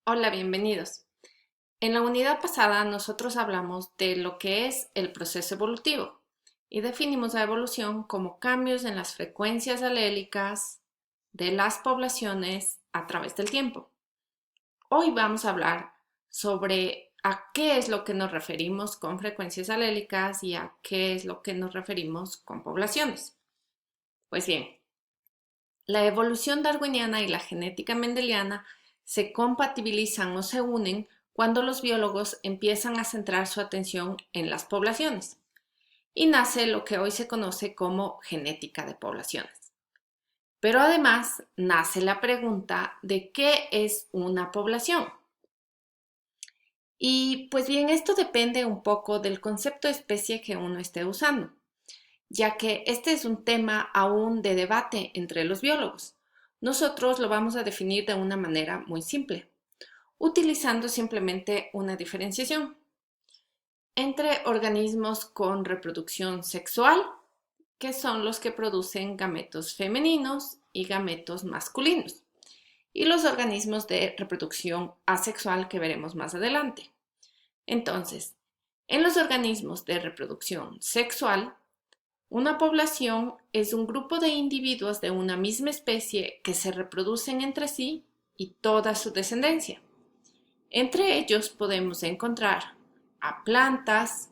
Hola, bienvenidos. En la unidad pasada nosotros hablamos de lo que es el proceso evolutivo y definimos la evolución como cambios en las frecuencias alélicas de las poblaciones a través del tiempo. Hoy vamos a hablar sobre a qué es lo que nos referimos con frecuencias alélicas y a qué es lo que nos referimos con poblaciones. Pues bien, la evolución darwiniana y la genética mendeliana se compatibilizan o se unen cuando los biólogos empiezan a centrar su atención en las poblaciones y nace lo que hoy se conoce como genética de poblaciones. Pero además nace la pregunta de qué es una población. Y pues bien, esto depende un poco del concepto de especie que uno esté usando, ya que este es un tema aún de debate entre los biólogos. Nosotros lo vamos a definir de una manera muy simple, utilizando simplemente una diferenciación entre organismos con reproducción sexual, que son los que producen gametos femeninos y gametos masculinos, y los organismos de reproducción asexual que veremos más adelante. Entonces, en los organismos de reproducción sexual, una población es un grupo de individuos de una misma especie que se reproducen entre sí y toda su descendencia. Entre ellos podemos encontrar a plantas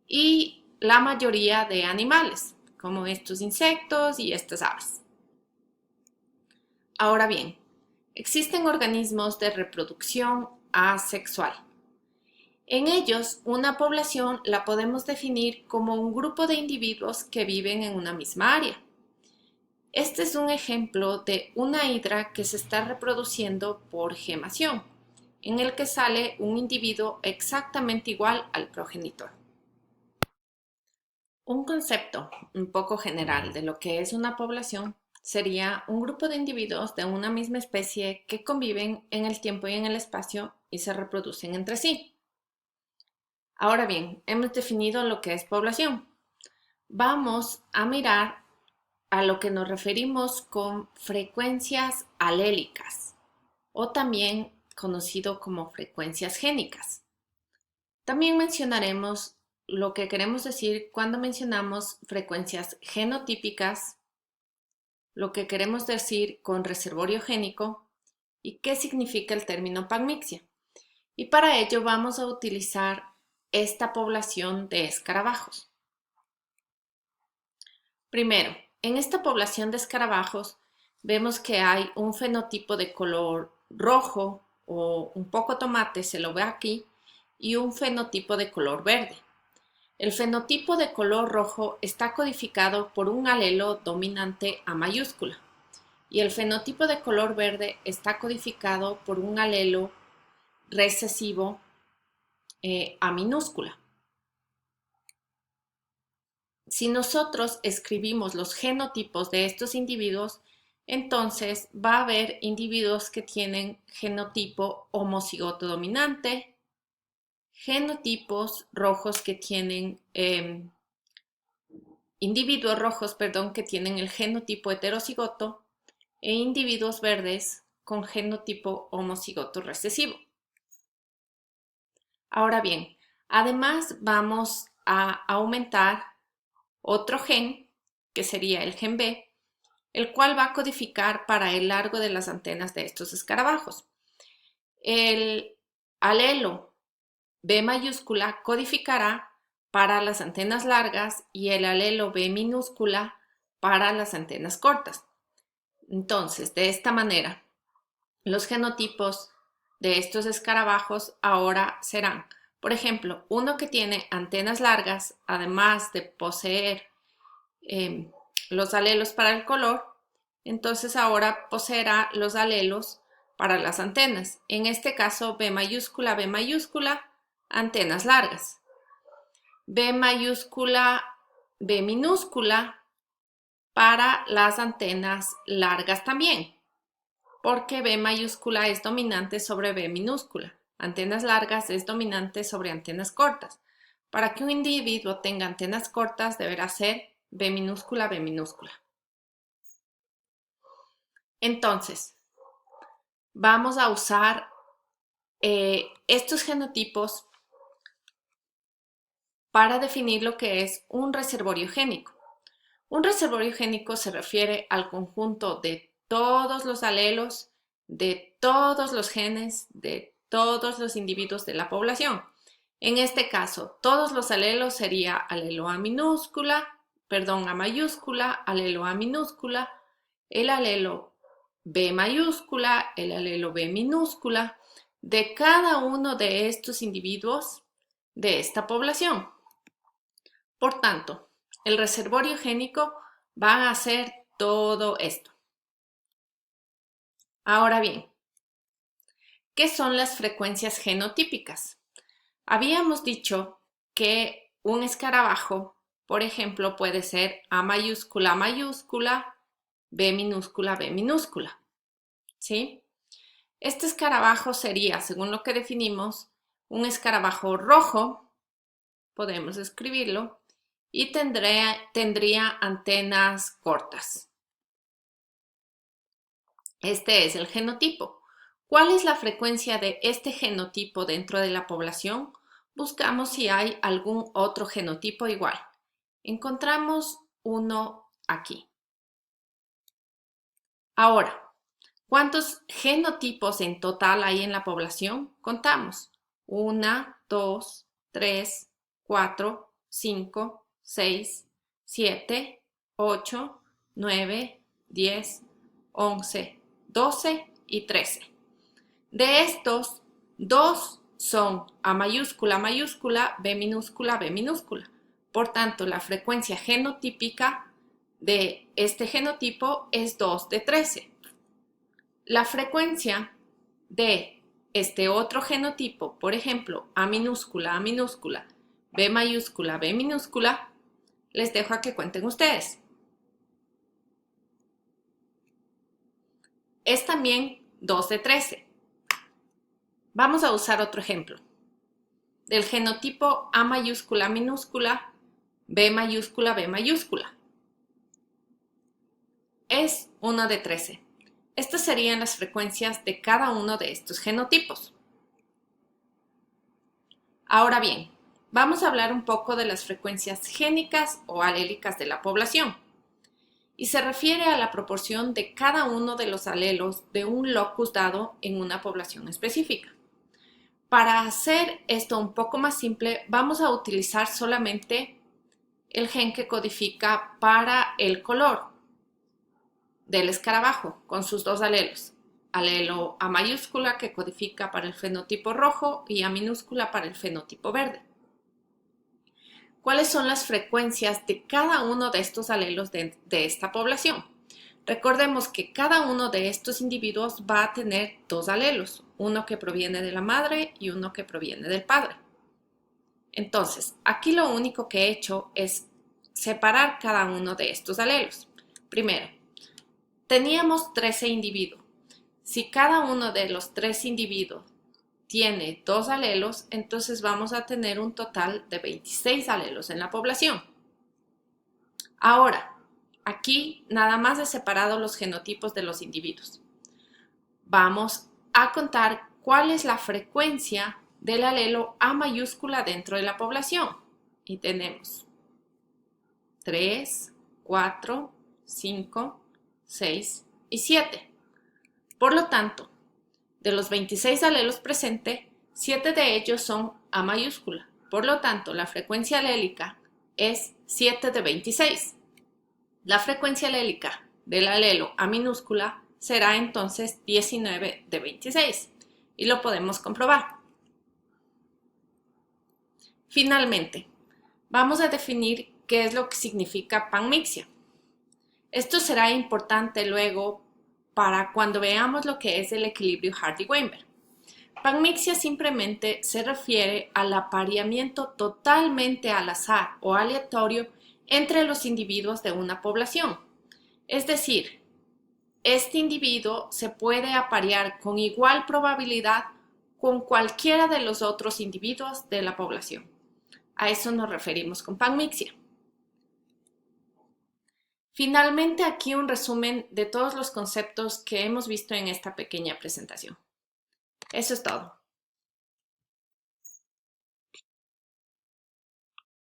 y la mayoría de animales, como estos insectos y estas aves. Ahora bien, existen organismos de reproducción asexual. En ellos, una población la podemos definir como un grupo de individuos que viven en una misma área. Este es un ejemplo de una hidra que se está reproduciendo por gemación, en el que sale un individuo exactamente igual al progenitor. Un concepto un poco general de lo que es una población sería un grupo de individuos de una misma especie que conviven en el tiempo y en el espacio y se reproducen entre sí. Ahora bien, hemos definido lo que es población. Vamos a mirar a lo que nos referimos con frecuencias alélicas o también conocido como frecuencias génicas. También mencionaremos lo que queremos decir cuando mencionamos frecuencias genotípicas, lo que queremos decir con reservorio génico y qué significa el término panmixia. Y para ello vamos a utilizar esta población de escarabajos. Primero, en esta población de escarabajos vemos que hay un fenotipo de color rojo o un poco tomate, se lo ve aquí, y un fenotipo de color verde. El fenotipo de color rojo está codificado por un alelo dominante A mayúscula y el fenotipo de color verde está codificado por un alelo recesivo A minúscula. Si nosotros escribimos los genotipos de estos individuos, entonces va a haber individuos que tienen genotipo homocigoto dominante, genotipos rojos que tienen individuos rojos, perdón, que tienen el genotipo heterocigoto e individuos verdes con genotipo homocigoto recesivo. Ahora bien, además vamos a aumentar otro gen, que sería el gen B, el cual va a codificar para el largo de las antenas de estos escarabajos. El alelo B mayúscula codificará para las antenas largas y el alelo B minúscula para las antenas cortas. Entonces, de esta manera, los genotipos de estos escarabajos ahora serán, por ejemplo, uno que tiene antenas largas, además de poseer eh, los alelos para el color, entonces ahora poseerá los alelos para las antenas. En este caso, B mayúscula, antenas largas. B mayúscula, B minúscula para las antenas largas también, porque B mayúscula es dominante sobre B minúscula. Antenas largas es dominante sobre antenas cortas. Para que un individuo tenga antenas cortas deberá ser B minúscula, B minúscula. Entonces, vamos a usar estos genotipos para definir lo que es un reservorio génico. Un reservorio génico se refiere al conjunto de todos los alelos, de todos los genes, de todos los individuos de la población. En este caso, todos los alelos sería alelo A minúscula, perdón, A mayúscula, alelo A minúscula, el alelo B mayúscula, el alelo B minúscula, de cada uno de estos individuos de esta población. Por tanto, el reservorio génico va a hacer todo esto. Ahora bien, ¿qué son las frecuencias genotípicas? Habíamos dicho que un escarabajo, por ejemplo, puede ser A mayúscula, mayúscula, B minúscula, B minúscula. ¿Sí? Este escarabajo sería, según lo que definimos, un escarabajo rojo, podemos escribirlo, y tendría antenas cortas. Este es el genotipo. ¿Cuál es la frecuencia de este genotipo dentro de la población? Buscamos si hay algún otro genotipo igual. Encontramos uno aquí. Ahora, ¿cuántos genotipos en total hay en la población? Contamos. 1, 2, 3, 4, 5, 6, 7, 8, 9, 10, 11, 12 y 13. De estos, 2 son A mayúscula, mayúscula, B minúscula, B minúscula. Por tanto, la frecuencia genotípica de este genotipo es 2 de 13. La frecuencia de este otro genotipo, por ejemplo, A minúscula, B mayúscula, B minúscula, les dejo a que cuenten ustedes. Es también 2 de 13. Vamos a usar otro ejemplo. Del genotipo A mayúscula, minúscula, B mayúscula, B mayúscula. Es 1 de 13. Estas serían las frecuencias de cada uno de estos genotipos. Ahora bien, vamos a hablar un poco de las frecuencias génicas o alélicas de la población. Y se refiere a la proporción de cada uno de los alelos de un locus dado en una población específica. Para hacer esto un poco más simple, vamos a utilizar solamente el gen que codifica para el color del escarabajo con sus dos alelos. Alelo A mayúscula que codifica para el fenotipo rojo y A minúscula para el fenotipo verde. ¿Cuáles son las frecuencias de cada uno de estos alelos de esta población? Recordemos que cada uno de estos individuos va a tener dos alelos, uno que proviene de la madre y uno que proviene del padre. Entonces, aquí lo único que he hecho es separar cada uno de estos alelos. Primero, teníamos 13 individuos. Si cada uno de los 3 individuos tiene 2 alelos, entonces vamos a tener un total de 26 alelos en la población. Ahora, aquí nada más he separado los genotipos de los individuos. Vamos a contar cuál es la frecuencia del alelo A mayúscula dentro de la población. Y tenemos 3, 4, 5, 6 y 7. Por lo tanto, de los 26 alelos presentes, 7 de ellos son A mayúscula. Por lo tanto, la frecuencia alélica es 7 de 26. La frecuencia alélica del alelo A minúscula será entonces 19 de 26 y lo podemos comprobar. Finalmente, vamos a definir qué es lo que significa panmixia. Esto será importante luego para cuando veamos lo que es el equilibrio Hardy-Weinberg. Panmixia simplemente se refiere al apareamiento totalmente al azar o aleatorio entre los individuos de una población. Es decir, este individuo se puede aparear con igual probabilidad con cualquiera de los otros individuos de la población. A eso nos referimos con panmixia. Finalmente, aquí un resumen de todos los conceptos que hemos visto en esta pequeña presentación. Eso es todo.